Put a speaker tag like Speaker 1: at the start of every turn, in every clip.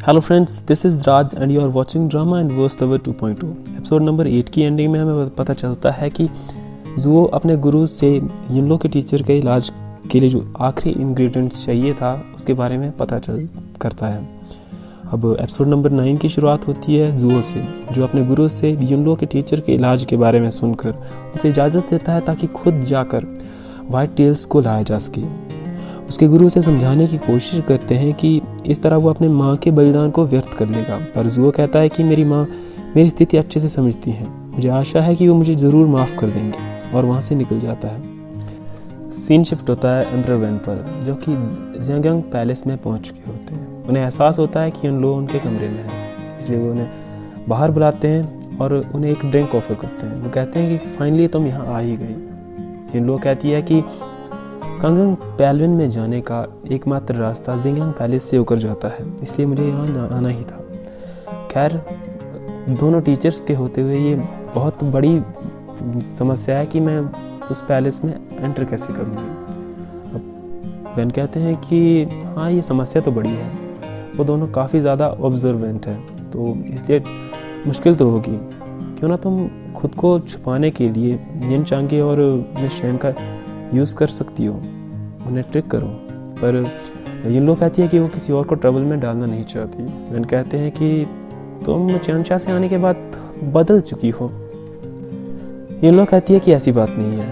Speaker 1: Hello friends, this is Raj and you are watching drama and verse lover 2.0। Episode number 8 की ending में हमें पता चलता है कि जुओ अपने गुरु से युनलो के टीचर के इलाज के लिए जो आखिरी इंग्रेडिएंट चाहिए था उसके बारे में पता करता है। अब एपिसोड नंबर 9 की शुरुआत होती है जुओ से, जो अपने गुरु से युनलो के टीचर के इलाज के बारे में सुनकर उसे इजाज़त देता है ताकि खुद जाकर वाइट टेल्स को लाया जा सके। उसके गुरु उसे समझाने की कोशिश करते हैं कि इस तरह वो अपने माँ के बलिदान को व्यर्थ कर लेगा, पर जुओ कहता है कि मेरी माँ मेरी स्थिति अच्छे से समझती हैं, मुझे आशा है कि वो मुझे ज़रूर माफ़ कर देंगे, और वहाँ से निकल जाता है। सीन शिफ्ट होता है एम्परर वेन पर, जो कि ज़ियांगयांग पैलेस में पहुँच चुके होते हैं। उन्हें एहसास होता है कि युनलो उनके कमरे में है, इसलिए वो उन्हें बाहर बुलाते हैं और उन्हें एक ड्रिंक ऑफर करते हैं। वो कहते हैं कि फाइनली तुम यहाँ आ ही गई। युनलो कहती है कि कांगंग पैलविन में जाने का एकमात्र रास्ता ज़ियांगयांग पैलेस से होकर जाता है, इसलिए मुझे यहाँ आना ही था। खैर, दोनों टीचर्स के होते हुए ये बहुत बड़ी समस्या है कि मैं उस पैलेस में एंटर कैसे करूँगी। अब वेन कहते हैं कि हाँ, ये समस्या तो बड़ी है। वो दोनों काफ़ी ज़्यादा ऑब्जर्वेंट हैं, तो इसलिए मुश्किल तो होगी। क्यों ना तुम खुद को छुपाने के लिए यिन चांगे और मिस शेन का यूज़ कर सकती हो, उन्हें ट्रिक करो। पर युनलो कहती है कि वो किसी और को ट्रबल में डालना नहीं चाहती। वेन कहते हैं कि तुम चैनशा से आने के बाद बदल चुकी हो। युनलो कहती है कि ऐसी बात नहीं है,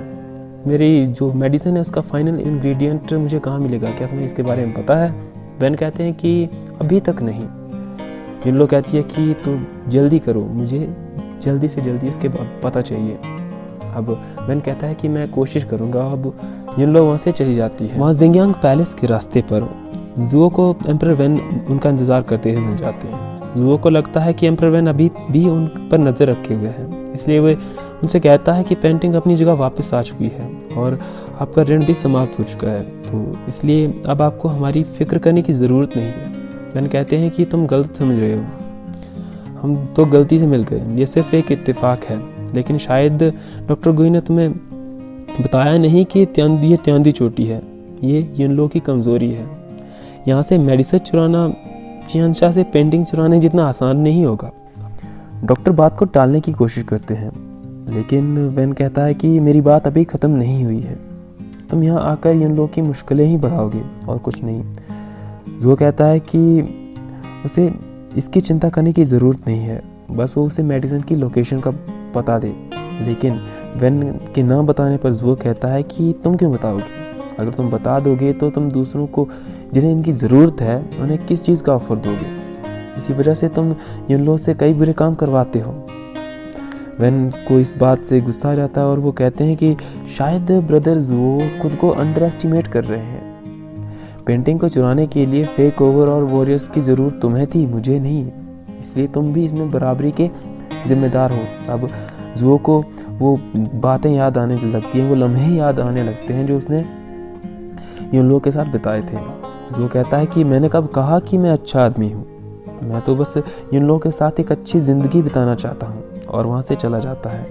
Speaker 1: मेरी जो मेडिसिन है उसका फाइनल इंग्रेडिएंट मुझे कहाँ मिलेगा, क्या तुम्हें इसके बारे में पता है? वेन कहते हैं कि अभी तक नहीं। युनलो कहती है कि तुम जल्दी करो, मुझे जल्दी से जल्दी उसके पता चाहिए। अब वेन कहता है कि मैं कोशिश करूँगा। अब युनलो वहाँ से चली जाती है। वहाँ ज़ियांगयांग पैलेस के रास्ते पर जुओ को एम्परर वेन उनका इंतज़ार करते हुए मिल जाते हैं। जुओ को लगता है कि एम्परर वेन अभी भी उन पर नज़र रखे हुए हैं, इसलिए वे उनसे कहता है कि पेंटिंग अपनी जगह वापस आ चुकी है और आपका ऋण भी समाप्त हो चुका है, तो इसलिए अब आपको हमारी फ़िक्र करने की ज़रूरत नहीं है। वेन कहते हैं कि तुम गलत समझ रहे हो, हम तो गलती से मिल गए, ये सिर्फ एक इत्तेफाक है। लेकिन शायद डॉक्टर गुई ने तुम्हें बताया नहीं कि ये त्यांदी चोटी है, ये युनलो की कमज़ोरी है। यहाँ से मेडिसिन चुराना चैनशा से पेंटिंग चुराने जितना आसान नहीं होगा। डॉक्टर बात को टालने की कोशिश करते हैं, लेकिन वेन कहता है कि मेरी बात अभी ख़त्म नहीं हुई है, तुम यहाँ आकर युनलो की मुश्किलें ही बढ़ाओगे और कुछ नहीं। जुओ कहता है कि उसे इसकी चिंता करने की ज़रूरत नहीं है, बस वो उसे मेडिसिन की लोकेशन का बता दे। लेकिन वेन के ना बताने पर जुओ कहता है कि तुम क्यों बताओगे? अगर तुम बता दोगे तो तुम दूसरों को जिन्हें इनकी ज़रूरत है उन्हें किस चीज़ का ऑफर दोगे? इसी वजह से तुम युनलो से कई बुरे काम करवाते हो। वेन को इस बात से गुस्सा आ जाता है और वो कहते हैं कि शायद ब्रदर जुओ खुद को अंडर एस्टिमेट कर रहे हैं। पेंटिंग को चुराने के लिए फेक ओवर और वॉरियर्स की ज़रूरत तुम्हें थी, मुझे नहीं, इसलिए तुम भी इसमें बराबरी के ज़िम्मेदार हो। अब जुओ को वो बातें याद आने लगती हैं, वो लम्हे याद आने लगते हैं जो उसने युनलो के साथ बिताए थे। जुओ कहता है कि मैंने कब कहा कि मैं अच्छा आदमी हूँ, मैं तो बस युनलो के साथ एक अच्छी ज़िंदगी बिताना चाहता हूँ, और वहाँ से चला जाता है।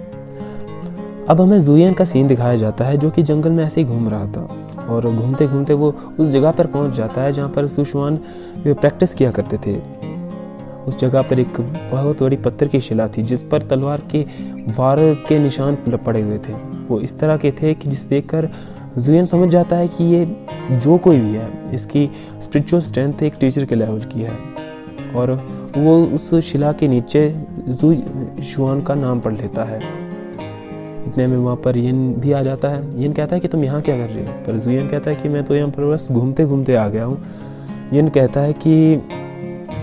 Speaker 1: अब हमें जुयन का सीन दिखाया जाता है, जो कि जंगल में ऐसे ही घूम रहा था, और घूमते घूमते वो उस जगह पर पहुँच जाता है जहाँ पर सुशुआन प्रैक्टिस किया करते थे। उस जगह पर एक बहुत बड़ी पत्थर की शिला थी जिस पर तलवार के वार के निशान पड़े हुए थे। वो इस तरह के थे कि जिसे देखकर जुयन समझ जाता है कि ये जो कोई भी है, इसकी स्पिरिचुअल स्ट्रेंथ एक टीचर के लेवल की है, और वो उस शिला के नीचे जुशुआन का नाम पढ़ लेता है। इतने में वहाँ पर यिन भी आ जाता है। यिन कहता है कि तुम यहाँ क्या कर रहे हो? पर जुयन कहता है कि मैं तो यहाँ पर बस घूमते घूमते आ गया हूँ। यिन कहता है कि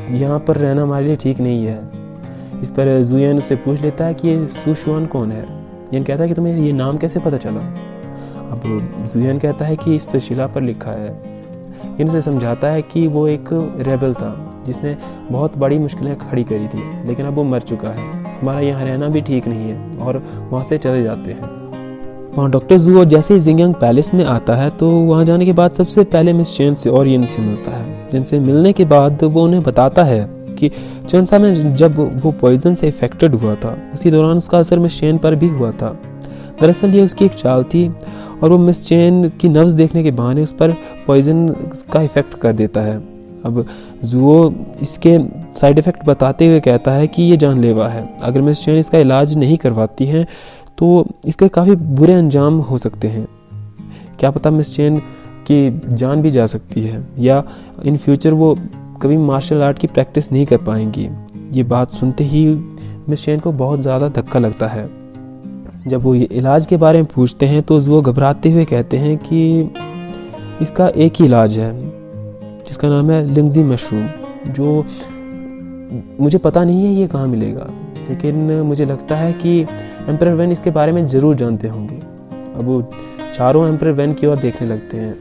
Speaker 1: यहाँ पर रहना हमारे लिए ठीक नहीं है। इस पर जुयन उससे पूछ लेता है कि ये सुशुआन कौन है। यिन कहता है कि तुम्हें ये नाम कैसे पता चला? अब जुयन कहता है कि इस शिला पर लिखा है। यिन उसे समझाता है कि वो एक रेबल था जिसने बहुत बड़ी मुश्किलें खड़ी करी थी, लेकिन अब वो मर चुका है, हमारा यहाँ रहना भी ठीक नहीं है, और वहाँ से चले जाते हैं। वहाँ डॉक्टर जुओ जैसे ही ज़ियांगयांग पैलेस में आता है तो वहाँ जाने के बाद सबसे पहले मिस चेन से और यिन से मिलता है, जिनसे मिलने के बाद वो उन्हें बताता है कि चेनसा में जब वो पॉइजन से इफेक्टेड हुआ था उसी दौरान उसका असर मिस चेन पर भी हुआ था। दरअसल ये उसकी एक चाल थी, और वो मिस चेन की नब्ज़ देखने के बहाने उस पर पॉइजन का इफेक्ट कर देता है। अब जुओ इसके साइड इफ़ेक्ट बताते हुए कहता है कि ये जानलेवा है। अगर मिस चेन इसका इलाज नहीं करवाती हैं तो इसके काफ़ी बुरे अंजाम हो सकते हैं। क्या पता मिस चेन की जान भी जा सकती है, या इन फ्यूचर वो कभी मार्शल आर्ट की प्रैक्टिस नहीं कर पाएंगी। ये बात सुनते ही मिस चेन को बहुत ज़्यादा धक्का लगता है। जब वो ये इलाज के बारे में पूछते हैं तो जुओ घबराते हुए कहते हैं कि इसका एक ही इलाज है जिसका नाम है लिंगजी मशरूम, जो मुझे पता नहीं है ये कहाँ मिलेगा, लेकिन मुझे लगता है कि एम्परर वेन इसके बारे में ज़रूर जानते होंगे। अब वो चारों एम्परर वेन की ओर देखने लगते हैं।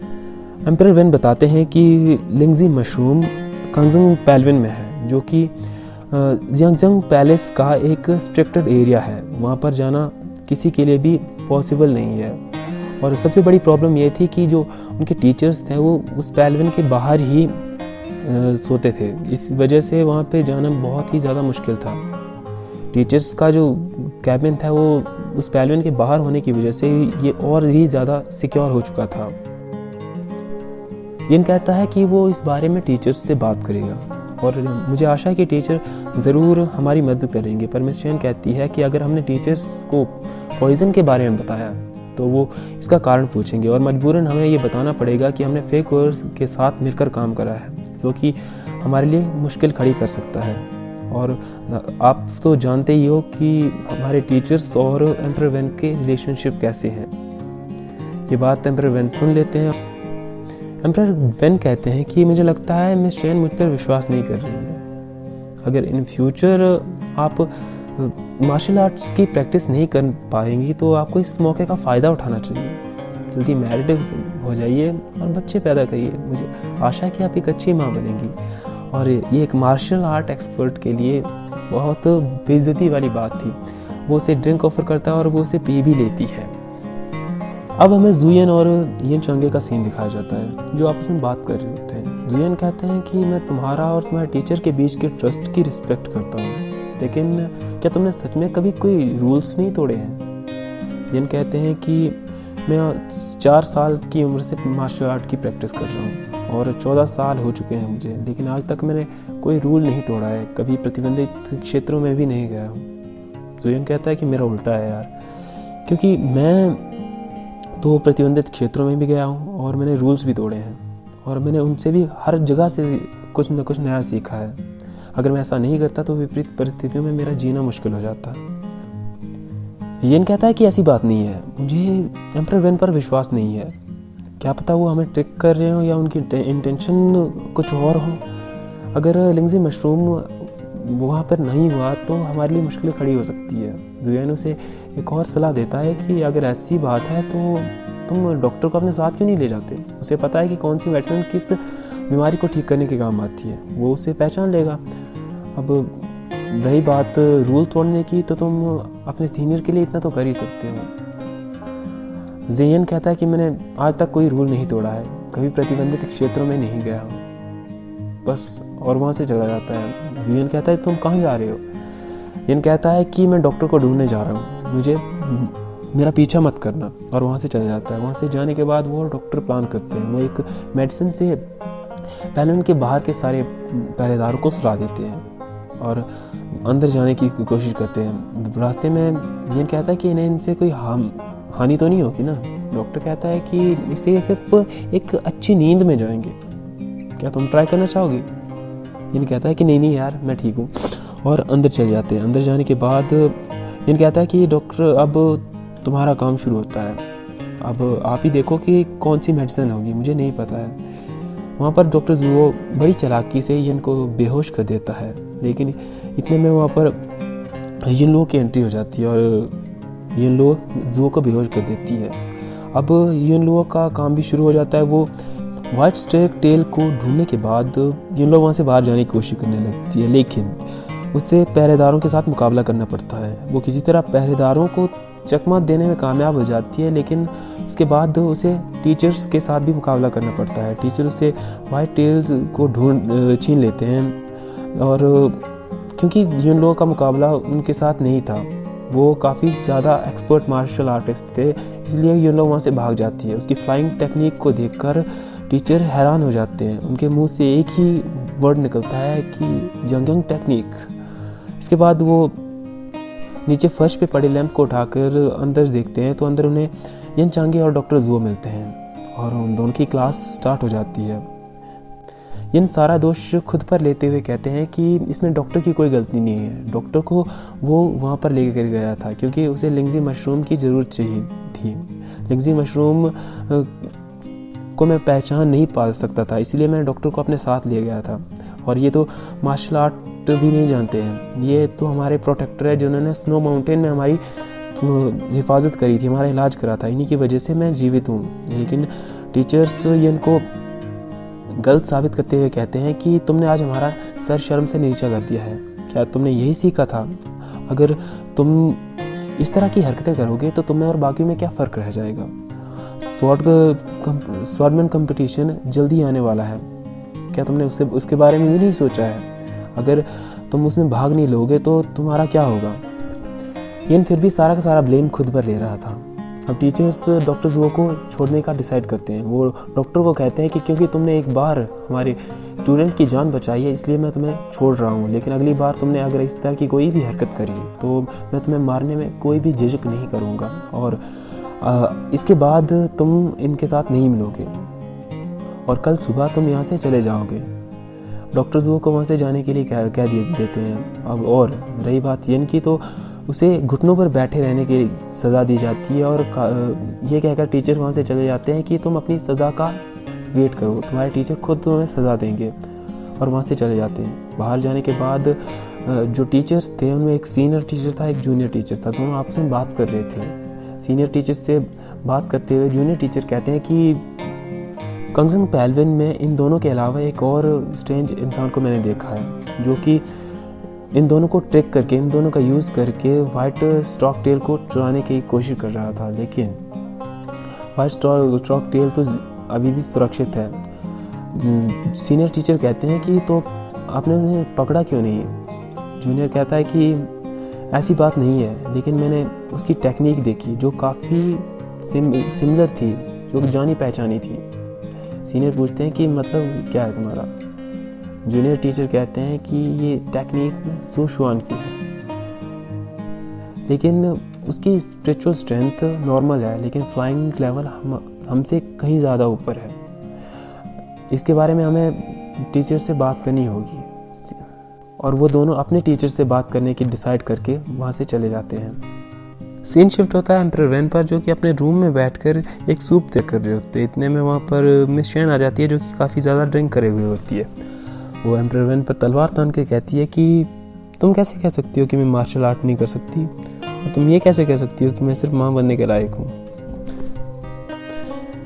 Speaker 1: एम्परर वेन बताते हैं कि लिंगजी मशरूम कंजंग पैलविन में है, जो कि जियांगजंग पैलेस का एक स्ट्रिक्टेड एरिया है। वहाँ पर जाना किसी के लिए भी पॉसिबल नहीं है। और सबसे बड़ी प्रॉब्लम ये थी कि जो उनके टीचर्स थे वो उस पैलविन के बाहर ही सोते थे। इस वजह से वहाँ पे जाना बहुत ही ज़्यादा मुश्किल था। टीचर्स का जो कैबिन था वो उस पैलविन के बाहर होने की वजह से ये और ही ज़्यादा सिक्योर हो चुका था। यिन कहता है कि वो इस बारे में टीचर्स से बात करेगा और मुझे आशा है कि टीचर ज़रूर हमारी मदद करेंगे। पर मिस चेन कहती है कि अगर हमने टीचर्स को पॉइज़न के बारे में बताया तो वो इसका कारण पूछेंगे और मजबूरन हमें ये बताना पड़ेगा कि हमने फेक वर्ड्स के साथ मिलकर काम करा है, क्योंकि हमारे लिए मुश्किल खड़ी कर सकता है। और आप तो जानते ही हो कि हमारे टीचर्स और एम्परर वेन के रिलेशनशिप कैसे हैं। ये बात एम्परर वेन सुन लेते हैं। एम्परर वेन कहते हैं कि मुझे लगता है मिस चेन मुझ पर विश्वास नहीं कर रही है। अगर इन फ्यूचर आप मार्शल आर्ट्स की प्रैक्टिस नहीं कर पाएंगी तो आपको इस मौके का फ़ायदा उठाना चाहिए। जल्दी मैरिड हो जाइए और बच्चे पैदा करिए। मुझे आशा है कि आप एक अच्छी माँ बनेंगी। और ये एक मार्शल आर्ट एक्सपर्ट के लिए बहुत बेइज्जती वाली बात थी। वो उसे ड्रिंक ऑफर करता है और वो उसे पी भी लेती है। अब हमें जुयन और यिन चांगे का सीन दिखाया जाता है जो आपस में बात कर रहे होते हैं। जुयन कहते हैं कि मैं तुम्हारा और तुम्हारे टीचर के बीच के ट्रस्ट की रिस्पेक्ट करता हूँ, लेकिन क्या तुमने सच में कभी कोई रूल्स नहीं तोड़े हैं? यिन कहते हैं कि मैं 4 साल की उम्र से मार्शल आर्ट की प्रैक्टिस कर रहा हूँ और 14 साल हो चुके हैं मुझे, लेकिन आज तक मैंने कोई रूल नहीं तोड़ा है, कभी प्रतिबंधित क्षेत्रों में भी नहीं गया हूँ। जुयन कहता है कि मेरा उल्टा है यार, क्योंकि मैं तो प्रतिबंधित क्षेत्रों में भी गया हूँ और मैंने रूल्स भी तोड़े हैं और मैंने उनसे भी हर जगह से कुछ न कुछ नया सीखा है। अगर मैं ऐसा नहीं करता तो विपरीत परिस्थितियों में मेरा जीना मुश्किल हो जाता। यिन कहता है कि ऐसी बात नहीं है, मुझे एम्परर वेन पर विश्वास नहीं है। क्या पता वो हमें ट्रिक कर रहे हो या उनकी इंटेंशन कुछ और हो। अगर लिंगजी मशरूम वहाँ पर नहीं हुआ तो हमारे लिए मुश्किल खड़ी हो सकती है। जुयन उसे एक और सलाह देता है कि अगर ऐसी बात है तो तुम डॉक्टर को अपने साथ क्यों नहीं ले जाते। उसे पता है कि कौन सी मेडिसिन किस बीमारी को ठीक करने के काम आती है, वो उसे पहचान लेगा। अब रही बात रूल तोड़ने की, तो तुम अपने सीनियर के लिए इतना तो कर ही सकते हो। जियन कहता है कि मैंने आज तक कोई रूल नहीं तोड़ा है, कभी प्रतिबंधित क्षेत्रों में नहीं गया हूँ बस, और वहाँ से चला जाता है। जियन कहता है तुम कहाँ जा रहे हो? यिन कहता है कि मैं डॉक्टर को ढूंढने जा रहा हूँ, मुझे मेरा पीछा मत करना, और वहाँ से चला जाता है। वहाँ से जाने के बाद वो डॉक्टर प्लान करते हैं, वो एक मेडिसिन से पैलविन के बाहर के सारे पहरेदारों को सुला देते हैं और अंदर जाने की कोशिश करते हैं। रास्ते में यिन कहता है कि इन्हें इनसे कोई हानि तो नहीं होगी ना। डॉक्टर कहता है कि इसे सिर्फ एक अच्छी नींद में जाएंगे, क्या तुम ट्राई करना चाहोगे? यिन कहता है कि नहीं यार मैं ठीक हूँ, और अंदर चले जाते हैं। अंदर जाने के बाद यिन कहता है कि डॉक्टर अब तुम्हारा काम शुरू होता है, अब आप ही देखो कि कौन सी मेडिसिन होगी, मुझे नहीं पता है। वहाँ पर डॉक्टर जुओ बड़ी चालाकी से यिन को बेहोश कर देता है, लेकिन इतने में वहाँ पर यिन लो की एंट्री हो जाती है और यिन लो जुओ को बेहोश कर देती है। अब यिन लो का काम भी शुरू हो जाता है। वो वाइट स्ट्रेक टेल को ढूंढने के बाद यिन लो वहाँ से बाहर जाने की कोशिश करने लगती है, लेकिन उसे पहरेदारों के साथ मुकाबला करना पड़ता है। वो किसी तरह पहरेदारों को चकमा देने में कामयाब हो जाती है, लेकिन इसके बाद उसे टीचर्स के साथ भी मुकाबला करना पड़ता है। टीचर उसे वाइट टेल्स को छीन लेते हैं, और क्योंकि यिन लो का मुकाबला उनके साथ नहीं था, वो काफ़ी ज़्यादा एक्सपर्ट मार्शल आर्टिस्ट थे, इसलिए यिन लो वहाँ से भाग जाती है। उसकी फ्लाइंग टेक्निक को देखकर टीचर हैरान हो जाते हैं, उनके मुंह से एक ही वर्ड निकलता है कि यंग टेक्निक। इसके बाद वो नीचे फर्श पे पड़े लैंप को उठाकर अंदर देखते हैं तो अंदर उन्हें यन चांगे और डॉक्टर जुओ मिलते हैं और उन दोनों की क्लास स्टार्ट हो जाती है। यन सारा दोष खुद पर लेते हुए कहते हैं कि इसमें डॉक्टर की कोई गलती नहीं है, डॉक्टर को वो वहाँ पर लेकर गया था क्योंकि उसे लिंगजी मशरूम की ज़रूरत चाहिए थी। लिंगजी मशरूम को मैं पहचान नहीं पा सकता था, इसलिए मैं डॉक्टर को अपने साथ ले गया था। और ये तो मार्शल आर्ट भी नहीं जानते हैं, ये तो हमारे प्रोटेक्टर है जिन्होंने स्नो माउंटेन में हमारी हिफाजत करी थी, हमारा इलाज करा था, इन्हीं की वजह से मैं जीवित हूँ। लेकिन टीचर्स इनको गलत साबित करते हुए कहते हैं कि तुमने आज हमारा सर शर्म से नीचा कर दिया है, क्या तुमने यही सीखा था? अगर तुम इस तरह की हरकतें करोगे तो तुम्हें और बाकी में क्या फ़र्क रह जाएगा? स्वॉर्डमैन कंपटीशन जल्दी आने वाला है, क्या तुमने उसके बारे में भी नहीं सोचा है? अगर तुम उसमें भाग नहीं लोगे तो तुम्हारा क्या होगा? यन फिर भी सारा का सारा ब्लेम खुद पर ले रहा था। अब टीचर्स डॉक्टर जुओ को छोड़ने का डिसाइड करते हैं। वो डॉक्टर को कहते हैं कि क्योंकि तुमने एक बार हमारे स्टूडेंट की जान बचाई है इसलिए मैं तुम्हें छोड़ रहा हूँ, लेकिन अगली बार तुमने अगर इस तरह की कोई भी हरकत करी तो मैं तुम्हें मारने में कोई भी झिझक नहीं करूँगा और इसके बाद तुम इनके साथ नहीं मिलोगे और कल सुबह तुम यहाँ से चले जाओगे। डॉक्टर जुओ को वहाँ से जाने के लिए कह देते हैं। अब और रही बात यन की तो उसे घुटनों पर बैठे रहने की सज़ा दी जाती है और ये कहकर टीचर वहाँ से चले जाते हैं कि तुम अपनी सज़ा का वेट करो, तुम्हारे टीचर खुद तुम्हें सज़ा देंगे, और वहाँ से चले जाते हैं। बाहर जाने के बाद जो टीचर्स थे उनमें एक सीनियर टीचर था, एक जूनियर टीचर था, दोनों आपस में बात कर रहे थे। सीनियर टीचर से बात करते हुए जूनियर टीचर कहते हैं कि कंगजंग पहलवान में इन दोनों के अलावा एक और स्ट्रेंज इंसान को मैंने देखा है जो कि इन दोनों को ट्रिक करके, इन दोनों का यूज़ करके वाइट स्टॉक टेल को चुराने की कोशिश कर रहा था, लेकिन वाइट स्टॉक टेल तो अभी भी सुरक्षित है। सीनियर टीचर कहते हैं कि तो आपने उन्हें पकड़ा क्यों नहीं? जूनियर कहता है कि ऐसी बात नहीं है, लेकिन मैंने उसकी टेक्निक देखी जो काफ़ी सिमिलर थी, जो जानी पहचानी थी। सीनियर पूछते हैं कि मतलब क्या है तुम्हारा? जूनियर टीचर कहते हैं कि ये टेक्निक सुशुआन की है, लेकिन उसकी स्पिरिचुअल स्ट्रेंथ नॉर्मल है, लेकिन फ्लाइंग लेवल हमसे कहीं ज़्यादा ऊपर है। इसके बारे में हमें टीचर से बात करनी होगी। और वो दोनों अपने टीचर से बात करने की डिसाइड करके वहाँ से चले जाते हैं। सीन शिफ्ट होता है एम्परर वैन पर, जो कि अपने रूम में बैठकर एक सूप तय कर रहे होते हैं। इतने में वहाँ पर मिस शेन आ जाती है जो कि काफ़ी ज़्यादा ड्रिंक करे हुए होती है। वो एम्परर वैन पर तलवार तान के कहती है कि तुम कैसे कह सकती हो कि मैं मार्शल आर्ट नहीं कर सकती, और तुम ये कैसे कह सकती हो कि मैं सिर्फ माँ बनने के लायक हूँ।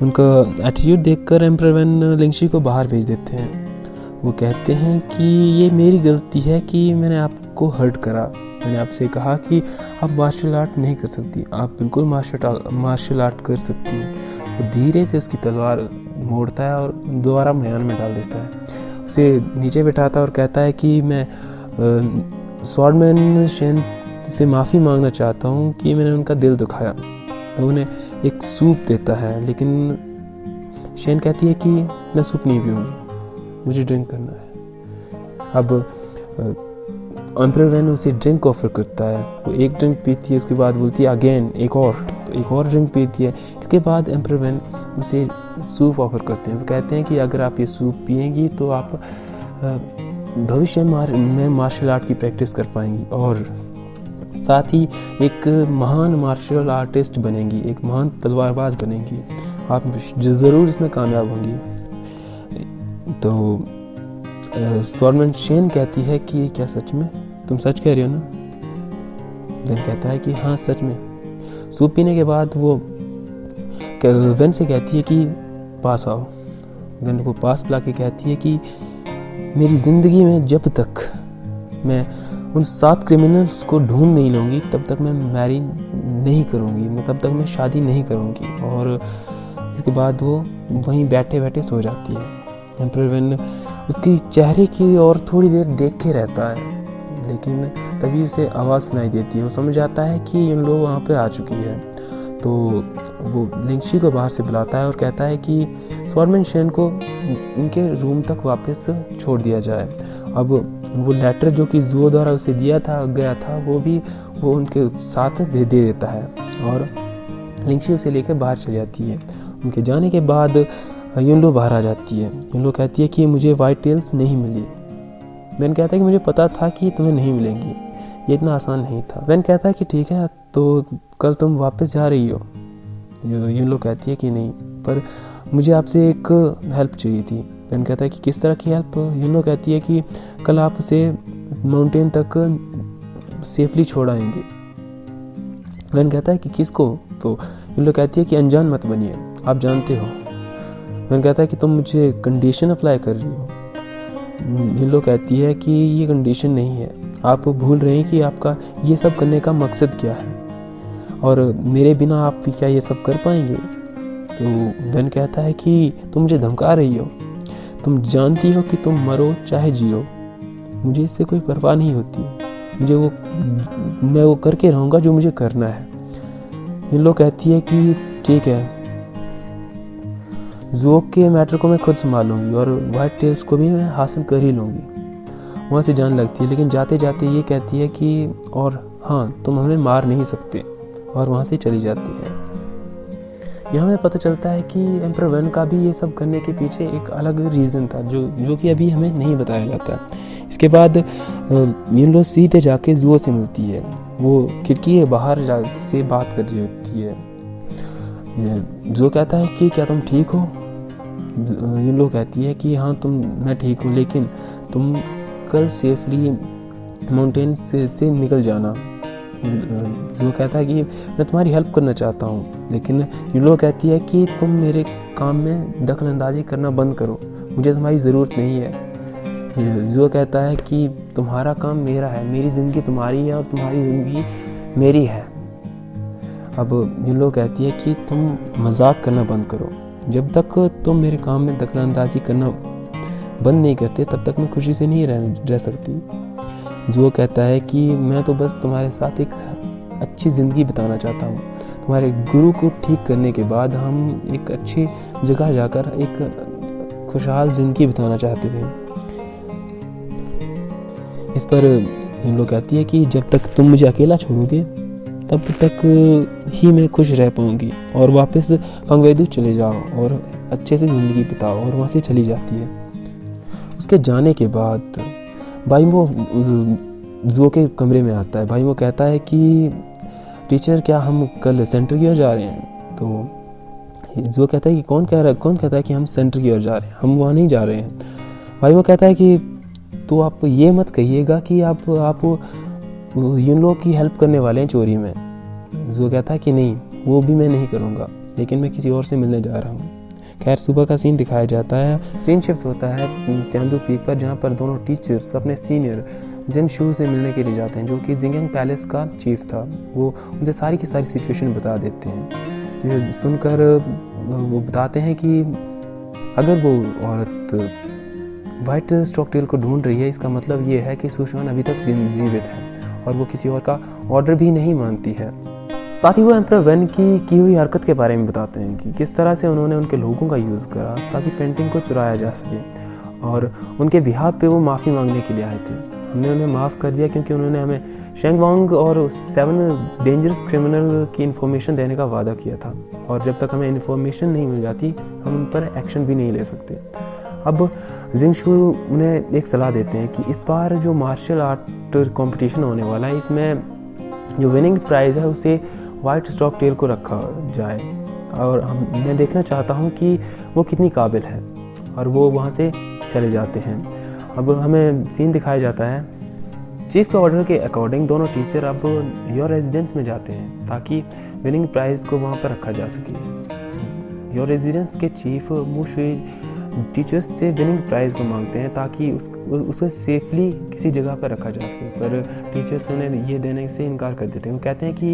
Speaker 1: उनका एटीट्यूड देखकर एम्परर वैन लिंगशी को बाहर भेज देते हैं। वो कहते हैं कि ये मेरी गलती है कि मैंने आपको हर्ट करा, मैंने आपसे कहा कि आप मार्शल आर्ट नहीं कर सकती, आप बिल्कुल मार्शल आर्ट कर सकती हैं। वो धीरे से उसकी तलवार मोड़ता है और दोबारा मैदान में डाल देता है। उसे नीचे बिठाता है और कहता है कि मैं स्वॉर्डमैन शेन से माफ़ी मांगना चाहता हूँ कि मैंने उनका दिल दुखाया। तो उन्हें एक सूप देता है, लेकिन शेन कहती है कि मैं सूप नहीं पीऊँगी, मुझे ड्रिंक करना है। अब एम्परर वैन उसे ड्रिंक ऑफर करता है। वो एक ड्रिंक पीती है, उसके बाद बोलती है अगेन एक और, तो एक और ड्रिंक पीती है। इसके बाद एम्परर वैन उसे सूप ऑफर करते हैं। वो कहते हैं कि अगर आप ये सूप पिएंगी तो आप भविष्य में मार्शल आर्ट की प्रैक्टिस कर पाएंगी और साथ ही एक महान मार्शल आर्टिस्ट बनेंगी, एक महान तलवारबाज बनेंगी, आप ज़रूर इसमें कामयाब होंगी। तो स्वॉर्डमैन शेन कहती है कि क्या सच में तुम सच कह रही हो ना? वेन कहता है कि हाँ सच में। सूप पीने के बाद वो वेन से कहती है कि पास आओ। वेन को पास बुला के कहती है कि मेरी ज़िंदगी में जब तक मैं उन 7 क्रिमिनल्स को ढूंढ नहीं लूँगी तब तक मैं मैरी नहीं करूँगी, मैं तब तक मैं शादी नहीं करूँगी। और इसके बाद वो वहीं बैठे बैठे सो जाती है। एम्परर वैन उसकी चेहरे की और थोड़ी देर देख के रहता है, लेकिन तभी उसे आवाज़ सुनाई देती है। वो समझ जाता है कि इन लोग वहाँ पे आ चुकी है। तो वो लिंगशी को बाहर से बुलाता है और कहता है कि स्वॉर्डमैन शेन को उनके रूम तक वापस छोड़ दिया जाए। अब वो लेटर जो कि ज़ुओ द्वारा उसे दिया गया था वो उनके साथ दे देता है और लिंगशी उसे लेकर बाहर चली जाती है। उनके जाने के बाद युनलो बाहर आ जाती है। युनलो कहती है कि मुझे वाइट टेल्स नहीं मिली। वैन कहता है कि मुझे पता था कि तुम्हें नहीं मिलेंगी, ये इतना आसान नहीं था। वैन कहता है कि ठीक है, तो कल तुम वापस जा रही हो। युनलो कहती है कि नहीं, पर मुझे आपसे एक हेल्प चाहिए थी। वैन कहता है कि किस तरह की हेल्प। युनलो कहती है कि कल आप उसे माउंटेन तक सेफली छोड़ आएंगे। वैन कहता है कि किसको। तो युनलो कहती है कि अनजान मत बनिए, आप जानते हो। वैन कहता है कि तुम मुझे कंडीशन अप्लाई कर रही हो। युनलो कहती है कि ये कंडीशन नहीं है, आप भूल रहे हैं कि आपका ये सब करने का मकसद क्या है और मेरे बिना आप क्या ये सब कर पाएंगे। तो वैन कहता है कि तुम मुझे धमका रही हो, तुम जानती हो कि तुम मरो चाहे जियो, मुझे इससे कोई परवाह नहीं होती, मैं वो करके रहूँगा जो मुझे करना है। युनलो कहती है कि ठीक है, ज़ुओ के मैटर को मैं खुद संभालूंगी और वाइट टेल्स को भी मैं हासिल कर ही लूँगी। वहाँ से जाने लगती है, लेकिन जाते जाते ये कहती है कि और हाँ, तुम हमें मार नहीं सकते, और वहाँ से चली जाती है। यहाँ हमें पता चलता है कि एम्परर वैन का भी ये सब करने के पीछे एक अलग रीज़न था जो कि अभी हमें नहीं बताया जाता। इसके बाद युनलो सीधे जाके ज़ुओ से मिलती है। वो खिड़की के बाहर से बात कर रही होती है। ज़ुओ कहता है कि क्या तुम ठीक हो। युनलो कहती है कि हाँ, मैं ठीक हूँ, लेकिन तुम कल सेफली माउंटेन से निकल जाना। ज़ुओ कहता है कि मैं तुम्हारी हेल्प करना चाहता हूँ, लेकिन युनलो कहती है कि तुम मेरे काम में दखल अंदाजी करना बंद करो, मुझे तुम्हारी ज़रूरत नहीं है। ज़ुओ कहता है कि तुम्हारा काम मेरा है, मेरी ज़िंदगी तुम्हारी है और तुम्हारी ज़िंदगी मेरी है। अब युनलो कहती है कि तुम मजाक करना बंद करो, जब तक तुम मेरे काम में दखल अंदाजी करना बंद नहीं करते तब तक मैं खुशी से नहीं रह सकती। ज़ुओ कहता है कि मैं तो बस तुम्हारे साथ एक अच्छी ज़िंदगी बिताना चाहता हूँ। तुम्हारे गुरु को ठीक करने के बाद हम एक अच्छी जगह जाकर एक खुशहाल ज़िंदगी बिताना चाहते थे। इस पर युनलो कहती है कि जब तक तुम मुझे अकेला छोड़ोगे तब तक ही मैं खुश रह पाऊँगी, और वापस फंगवेदू चले जाओ और अच्छे से ज़िंदगी बिताओ, और वहाँ से चली जाती है। उसके जाने के बाद बाइमो ज़ुओ के कमरे में आता है। बाइमो कहता है कि टीचर, क्या हम कल सेंटर की ओर जा रहे हैं। तो ज़ुओ कहता है कि कौन कहता है कि हम सेंटर की ओर जा रहे हैं, हम वहाँ नहीं जा रहे हैं। बाइमो कहता है कि तो आप ये मत कहिएगा कि आप युनलो की हेल्प करने वाले हैं चोरी में। ज़ुओ कहता है कि नहीं, वो भी मैं नहीं करूँगा, लेकिन मैं किसी और से मिलने जा रहा हूँ। खैर, सुबह का सीन दिखाया जाता है। सीन शिफ्ट होता है त्यांदू पीक पर, जहाँ पर दोनों टीचर्स अपने सीनियर जिन शू से मिलने के लिए जाते हैं, जो कि जिंगयांग पैलेस का चीफ था। वो उनसे सारी की सारी सिचुएशन बता देते हैं। ये सुनकर वो बताते हैं कि अगर वो औरत वाइट स्टॉकटेल को ढूंढ रही है, इसका मतलब ये है कि सुशुआन अभी तक जीवित है और वो किसी और का ऑर्डर भी नहीं मानती है। साथ ही वो एम्परर वैन की हुई हरकत के बारे में बताते हैं कि किस तरह से उन्होंने उनके लोगों का यूज़ करा ताकि पेंटिंग को चुराया जा सके, और उनके बिहाफ पे वो माफ़ी मांगने के लिए आए थे। हमने उन्हें माफ़ कर दिया क्योंकि उन्होंने हमें शेंगवांग और 7 डेंजरस क्रिमिनल की इन्फॉर्मेशन देने का वादा किया था, और जब तक हमें इन्फॉर्मेशन नहीं मिल जाती हम उन पर एक्शन भी नहीं ले सकते। अब जिंगशू उन्हें एक सलाह देते हैं कि इस बार जो मार्शल आर्ट कंपटीशन होने वाला है, इसमें जो विनिंग प्राइज़ है उसे वाइट स्टॉकटेल को रखा जाए, और मैं देखना चाहता हूँ कि वो कितनी काबिल है। और वो वहाँ से चले जाते हैं। अब हमें सीन दिखाया जाता है, चीफ के ऑर्डर के अकॉर्डिंग दोनों टीचर अब योर रेजिडेंस में जाते हैं ताकि विनिंग प्राइज़ को वहाँ पर रखा जा सके। योर रेजिडेंस के चीफ मुशुई टीचर्स से विनिंग प्राइज़ को मांगते हैं ताकि उसे सेफली किसी जगह पर रखा जा सके, पर टीचर्स उन्हें ये देने से इनकार कर देते हैं। वो कहते हैं कि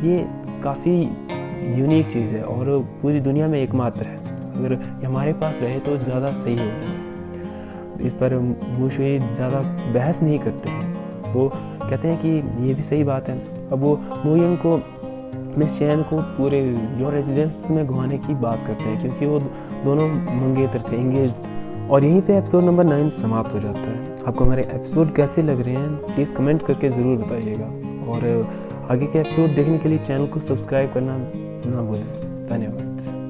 Speaker 1: ये काफ़ी यूनिक चीज़ है और पूरी दुनिया में एकमात्र है, अगर ये हमारे पास रहे तो ज़्यादा सही होगा। इस पर मुशुई ज़्यादा बहस नहीं करते हैं, वो कहते हैं कि ये भी सही बात है। अब वो मुयंग को मिस चैन को पूरे योर रेजिडेंस में घुमाने की बात करते हैं, क्योंकि वो दोनों मंगेतर थे, एंगेज्ड। और यहीं पे एपिसोड नंबर 9 समाप्त हो जाता है। आपको हमारे एपिसोड कैसे लग रहे हैं प्लीज़ कमेंट करके ज़रूर बताइएगा, और आगे के एपिसोड देखने के लिए चैनल को सब्सक्राइब करना ना भूलें। धन्यवाद।